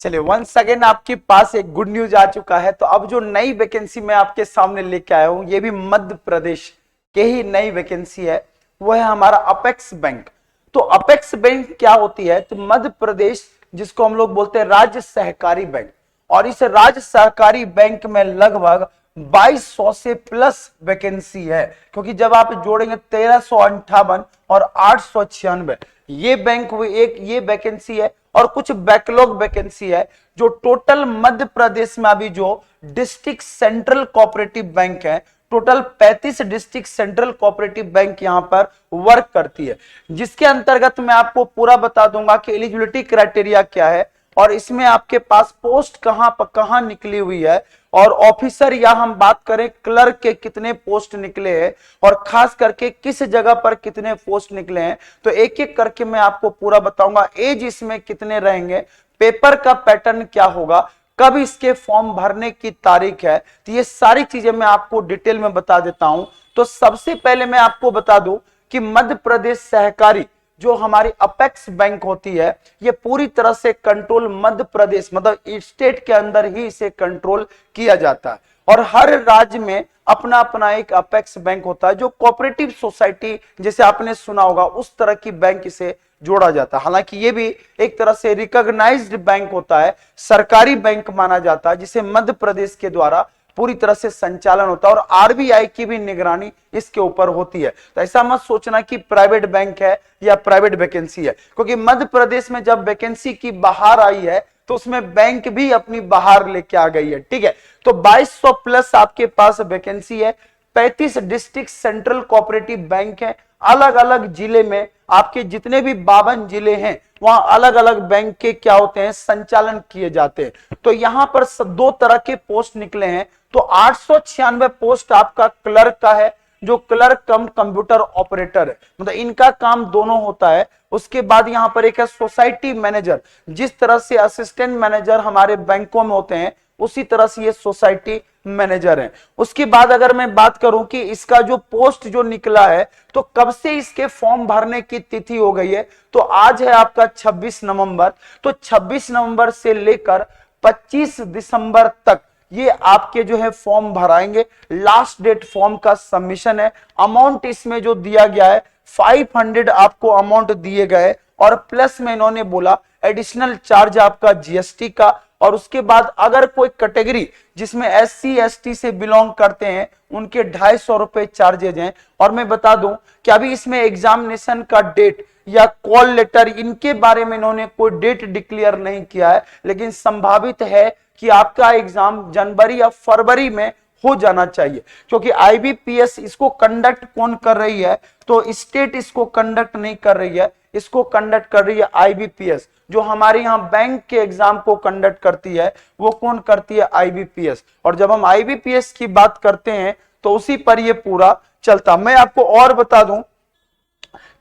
चलिए once again आपके पास एक गुड न्यूज आ चुका है। तो अब जो नई वैकेंसी मैं आपके सामने लेके आया हूं, ये भी मध्य प्रदेश के ही नई वैकेंसी है, वो है हमारा अपेक्स बैंक। तो अपेक्स बैंक क्या होती है? तो मध्य प्रदेश, जिसको हम लोग बोलते हैं राज्य सहकारी बैंक, और इस राज्य सहकारी बैंक में लगभग 2200 से प्लस वैकेंसी है, क्योंकि जब आप जोड़ेंगे 1358 और 896, ये बैंक एक ये वैकेंसी है। और कुछ बैकलॉग वैकेंसी है जो टोटल मध्य प्रदेश में अभी जो डिस्ट्रिक्ट सेंट्रल कोऑपरेटिव बैंक है, total 35 district central cooperative bank यहां पर वर्क करती है, जिसके अंतर्गत मैं आपको पूरा बता दूंगा कि एलिजिबिलिटी क्राइटेरिया क्या है, और इसमें आपके पास पोस्ट कहां निकली हुई है, और ऑफिसर या हम बात करें क्लर्क के कितने पोस्ट निकले हैं, और खास करके किस जगह पर कितने पोस्ट निकले हैं। तो एक एक करके मैं आपको पूरा बताऊंगा। एज इसमें कितने रहेंगे, पेपर का पैटर्न क्या होगा, कब इसके फॉर्म भरने की तारीख है, तो ये सारी चीजें मैं आपको डिटेल में बता देता हूं। तो सबसे पहले मैं आपको बता दूं कि मध्य प्रदेश सहकारी जो हमारी अपेक्स बैंक होती है, ये पूरी तरह से कंट्रोल मध्य प्रदेश मतलब स्टेट के अंदर ही इसे कंट्रोल किया जाता है। और हर राज्य में अपना अपना एक अपेक्स बैंक होता है, जो कोऑपरेटिव सोसाइटी जैसे आपने सुना होगा उस तरह की बैंक इसे जोड़ा जाता है। हालांकि ये भी एक तरह से रिकॉग्नाइज्ड बैंक होता है, सरकारी बैंक माना जाता है, जिसे मध्य प्रदेश के द्वारा पूरी तरह से संचालन होता है, और आरबीआई की भी निगरानी इसके ऊपर होती है। तो ऐसा मत सोचना कि प्राइवेट बैंक है या प्राइवेट वैकेंसी है, क्योंकि मध्य प्रदेश में जब वैकेंसी की बाहर आई है तो उसमें बैंक भी अपनी बाहर लेके आ गई है। ठीक है, तो 2200 प्लस आपके पास वैकेंसी है, 35 डिस्ट्रिक्ट सेंट्रल कोऑपरेटिव बैंक है, अलग अलग जिले में आपके जितने भी 52 जिले हैं वहां अलग अलग बैंक के क्या होते हैं, संचालन किए जाते हैं। तो यहां पर दो तरह के पोस्ट निकले हैं। तो 896 पोस्ट आपका क्लर्क का है, जो क्लर्क कम कंप्यूटर ऑपरेटर है, मतलब इनका काम दोनों होता है। उसके बाद यहां पर एक है सोसाइटी मैनेजर, जिस तरह से असिस्टेंट मैनेजर हमारे बैंकों में होते हैं उसी तरह से ये सोसाइटी मैनेजर है। उसके बाद अगर मैं बात करूं कि इसका जो पोस्ट जो निकला है, तो कब से इसके फॉर्म भरने की तिथि हो गई है, तो आज है आपका 26 नवंबर। तो 26 नवंबर से लेकर 25 दिसंबर तक ये आपके जो है फॉर्म भराएंगे। लास्ट डेट फॉर्म का सबमिशन है। अमाउंट इसमें जो दिया गया है 500 आपको अमाउंट दिए गए, और प्लस में इन्होंने बोला एडिशनल चार्ज आपका जीएसटी का। और उसके बाद अगर कोई कैटेगरी जिसमें एससी एसटी से बिलोंग करते हैं उनके 250 रुपए चार्जेज हैं। और मैं बता दूं कि अभी इसमें एग्जामिनेशन का डेट या कॉल लेटर इनके बारे में इन्होंने कोई डेट डिक्लेयर नहीं किया है, लेकिन संभावित है कि आपका एग्जाम जनवरी या फरवरी में हो जाना चाहिए, क्योंकि आईबीपीएस इसको कंडक्ट कौन कर रही है, तो स्टेट इसको कंडक्ट नहीं कर रही है, इसको कंडक्ट कर रही है आईबीपीएस। जो हमारे यहाँ बैंक के एग्जाम को कंडक्ट करती है वो कौन करती है, आईबीपीएस। और जब हम आईबीपीएस की बात करते हैं तो उसी पर ये पूरा चलता। मैं आपको और बता दूं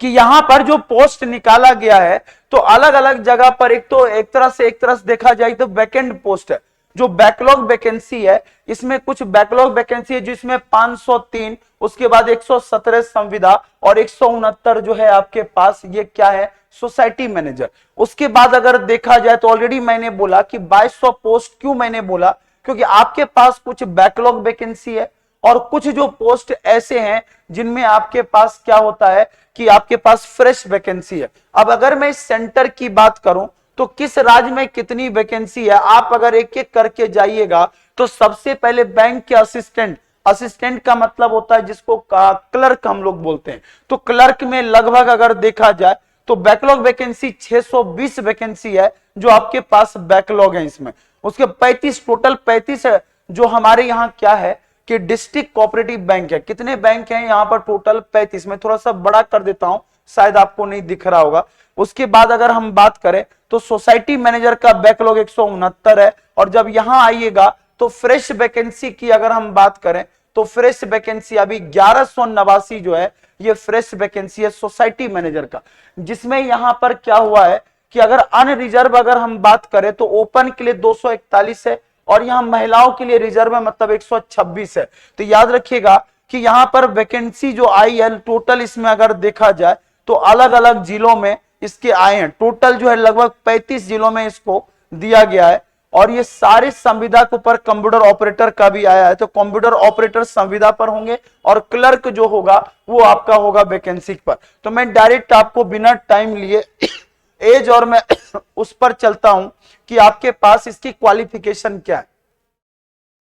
कि यहां पर जो पोस्ट निकाला गया है, तो अलग अलग जगह पर एक तरह से देखा जाए तो वैकेंट पोस्ट है। जो बैकलॉग वैकेंसी है, इसमें कुछ बैकलॉग वैकेंसी है जिसमें 503, उसके बाद 117 संविदा, और 169 जो है आपके पास ये क्या है, सोसाइटी मैनेजर। उसके बाद अगर देखा जाए तो ऑलरेडी मैंने बोला कि 2200 पोस्ट क्यों मैंने बोला, क्योंकि आपके पास कुछ बैकलॉग वैकेंसी है और कुछ जो पोस्ट ऐसे हैं जिनमें आपके पास क्या होता है कि आपके पास फ्रेश वैकेंसी है। अब अगर मैं इस सेंटर की बात करूं तो किस राज्य में कितनी वैकेंसी है, आप अगर एक एक करके जाइएगा तो सबसे पहले बैंक के असिस्टेंट का मतलब होता है जिसको क्लर्क हम लोग बोलते हैं। तो क्लर्क में लगभग अगर देखा जाए तो बैकलॉग वैकेंसी 620 वैकेंसी है जो आपके पास बैकलॉग है इसमें। उसके 35 टोटल 35 है जो हमारे यहाँ क्या है कि डिस्ट्रिक्ट कोऑपरेटिव बैंक है। कितने बैंक हैं यहाँ पर, टोटल 35। में थोड़ा सा बड़ा कर देता हूं, शायद आपको नहीं दिख रहा होगा। उसके बाद अगर हम बात करें तो सोसाइटी मैनेजर का बैकलॉग 169 है। और जब यहां आइएगा तो फ्रेश वैकेंसी की अगर हम बात करें तो फ्रेश वैकेंसी अभी 1189 जो है ये फ्रेश वैकेंसी है सोसाइटी मैनेजर का। जिसमें यहां पर क्या हुआ है कि अगर अनरिजर्व अगर हम बात करें तो ओपन के लिए 241 है, और यहां महिलाओं के लिए रिजर्व है मतलब 126 है। तो याद रखिएगा कि यहां पर वैकेंसी जो आई है टोटल, इसमें अगर देखा जाए तो अलग अलग जिलों में इसके आए हैं। टोटल जो है लगभग 35 जिलों में इसको दिया गया है और ये सारी संविदा के ऊपर कंप्यूटर ऑपरेटर का भी आया है, तो कंप्यूटर ऑपरेटर संविदा पर होंगे और क्लर्क जो होगा वो आपका होगा वैकेंसी पर। तो मैं डायरेक्ट आपको बिना टाइम लिए एज और मैं उस पर चलता हूं कि आपके पास इसकी क्वालिफिकेशन क्या है।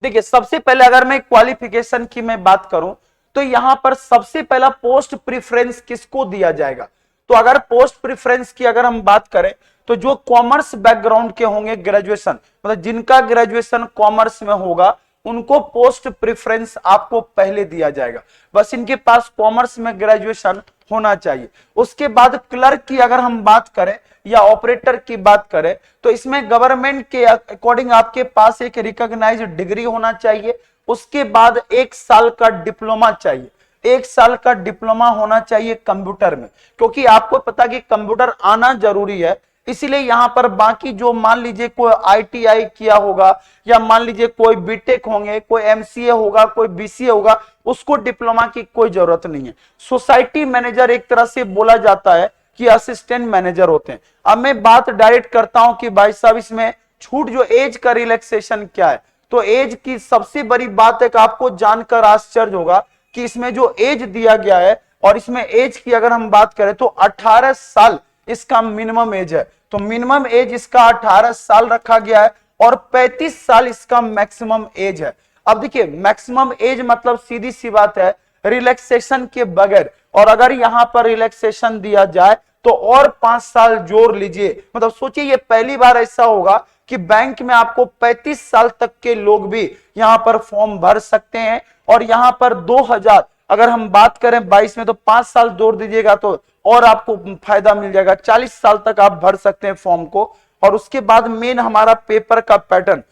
देखिए सबसे पहले अगर मैं क्वालिफिकेशन की मैं बात करूं तो यहां पर सबसे पहला पोस्ट प्रेफरेंस किसको दिया जाएगा। तो अगर पोस्ट प्रेफरेंस की अगर हम बात करें तो जो कॉमर्स बैकग्राउंड के होंगे, ग्रेजुएशन मतलब जिनका ग्रेजुएशन कॉमर्स में होगा उनको पोस्ट प्रेफरेंस आपको पहले दिया जाएगा। बस इनके पास कॉमर्स में ग्रेजुएशन होना चाहिए। उसके बाद क्लर्क की अगर हम बात करें या ऑपरेटर की बात करें तो इसमें गवर्नमेंट के अकॉर्डिंग आपके पास एक रिकॉग्नाइज्ड डिग्री होना चाहिए। उसके बाद 1 साल का डिप्लोमा चाहिए, 1 साल का डिप्लोमा होना चाहिए कंप्यूटर में, क्योंकि आपको पता कि कंप्यूटर आना जरूरी है। इसीलिए यहां पर बाकी जो मान लीजिए कोई आईटीआई किया होगा या मान लीजिए कोई बीटेक होंगे, कोई एमसीए होगा, कोई बीसीए होगा, उसको डिप्लोमा की कोई जरूरत नहीं है। सोसाइटी मैनेजर एक तरह से बोला जाता है कि असिस्टेंट मैनेजर होते हैं। अब मैं बात डायरेक्ट करता हूं कि भाई साहब इसमें छूट जो एज का रिलैक्सेशन क्या है। तो एज की सबसे बड़ी बात है कि आपको जानकर आश्चर्य होगा कि इसमें जो एज दिया गया है और इसमें एज की अगर हम बात करें तो 18 साल इसका मिनिमम एज है। तो मिनिमम एज इसका 18 साल रखा गया है और 35 साल इसका मैक्सिमम एज है। अब देखिए मैक्सिमम एज मतलब सीधी सी बात है रिलैक्सेशन के बगैर, और अगर यहां पर रिलैक्सेशन दिया जाए तो और 5 साल जोड़ लीजिए। मतलब सोचिए ये पहली बार ऐसा होगा कि बैंक में आपको 35 साल तक के लोग भी यहां पर फॉर्म भर सकते हैं। और यहां पर 2000 अगर हम बात करें 22 में तो 5 साल जोड़ दीजिएगा तो और आपको फायदा मिल जाएगा, 40 साल तक आप भर सकते हैं फॉर्म को। और उसके बाद मेन हमारा पेपर का पैटर्न,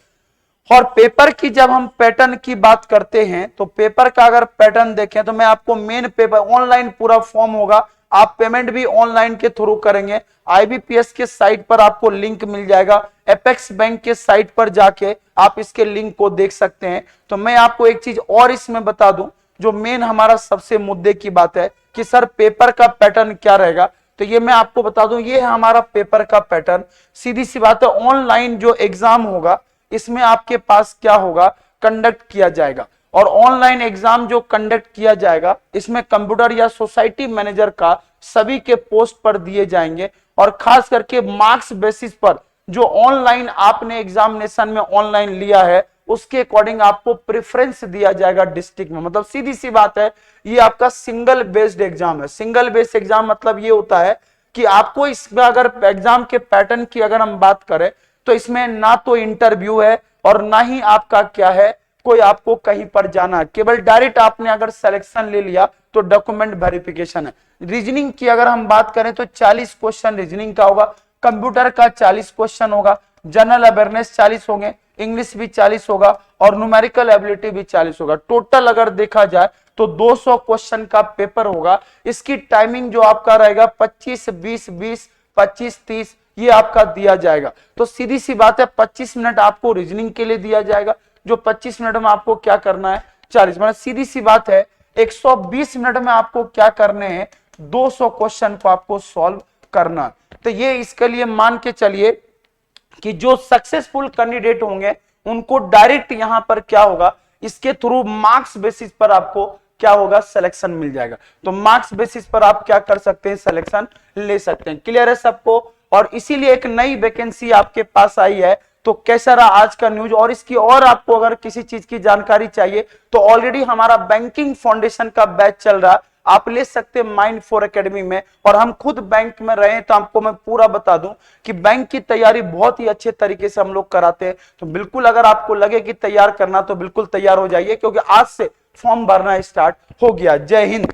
और पेपर की जब हम पैटर्न की बात करते हैं तो पेपर का अगर पैटर्न देखें तो मैं आपको मेन पेपर ऑनलाइन पूरा फॉर्म होगा, आप पेमेंट भी ऑनलाइन के थ्रू करेंगे। आईबीपीएस के साइट पर आपको लिंक मिल जाएगा, एपेक्स बैंक के साइट पर जाके आप इसके लिंक को देख सकते हैं। तो मैं आपको एक चीज और इसमें बता दूं जो मेन हमारा सबसे मुद्दे की बात है कि सर पेपर का पैटर्न क्या रहेगा। तो ये मैं आपको बता दूं ये है हमारा पेपर का पैटर्न। सीधी सी बात है ऑनलाइन जो एग्जाम होगा इसमें आपके पास क्या होगा कंडक्ट किया जाएगा, और ऑनलाइन एग्जाम जो कंडक्ट किया जाएगा इसमें कंप्यूटर या सोसाइटी मैनेजर का सभी के पोस्ट पर दिए जाएंगे। और खास करके मार्क्स बेसिस पर जो ऑनलाइन आपने एग्जामिनेशन में ऑनलाइन लिया है उसके अकॉर्डिंग आपको प्रेफरेंस दिया जाएगा डिस्ट्रिक्ट में। मतलब सीधी सी बात है ये आपका सिंगल बेस्ड एग्जाम है। सिंगल बेस्ड एग्जाम मतलब ये होता है कि आपको इसमें अगर एग्जाम के पैटर्न की अगर हम बात करें तो इसमें ना तो इंटरव्यू है और ना ही आपका क्या है कोई आपको कहीं पर जाना है, केवल डायरेक्ट आपने अगर सिलेक्शन ले लिया तो डॉक्यूमेंट वेरिफिकेशन है। रीजनिंग की अगर हम बात करें तो 40 क्वेश्चन रीजनिंग का होगा, कंप्यूटर का 40 क्वेश्चन होगा, जनरल अवेयरनेस 40 होंगे, इंग्लिश भी 40 होगा और न्यूमेरिकल एबिलिटी भी 40 होगा। टोटल अगर देखा जाए तो 200 क्वेश्चन का पेपर होगा। इसकी टाइमिंग जो आपका रहेगा 25 20 20 25 30 ये आपका दिया जाएगा। तो सीधी सी बात है 25 मिनट आपको रीजनिंग के लिए दिया जाएगा, जो 25 मिनट में आपको क्या करना है 40 मतलब सीधी सी बात है 120 मिनट में आपको क्या करने हैं 200 क्वेश्चन को आपको सॉल्व करना। तो ये इसके लिए मान के चलिए कि जो सक्सेसफुल कैंडिडेट होंगे उनको डायरेक्ट यहां पर क्या होगा इसके थ्रू मार्क्स बेसिस पर आपको क्या होगा सिलेक्शन मिल जाएगा। तो मार्क्स बेसिस पर आप क्या कर सकते हैं सिलेक्शन ले सकते हैं। क्लियर है सबको। और इसीलिए एक नई वैकेंसी आपके पास आई है। तो कैसा रहा आज का न्यूज, और इसकी और आपको अगर किसी चीज की जानकारी चाहिए तो ऑलरेडी हमारा बैंकिंग फाउंडेशन का बैच चल रहा है, आप ले सकते हैं माइंड4 एकेडमी में। और हम खुद बैंक में रहे तो आपको मैं पूरा बता दूं कि बैंक की तैयारी बहुत ही अच्छे तरीके से हम लोग कराते हैं। तो बिल्कुल अगर आपको लगे कि तैयार करना तो बिल्कुल तैयार हो जाइए, क्योंकि आज से फॉर्म भरना स्टार्ट हो गया। जय हिंद।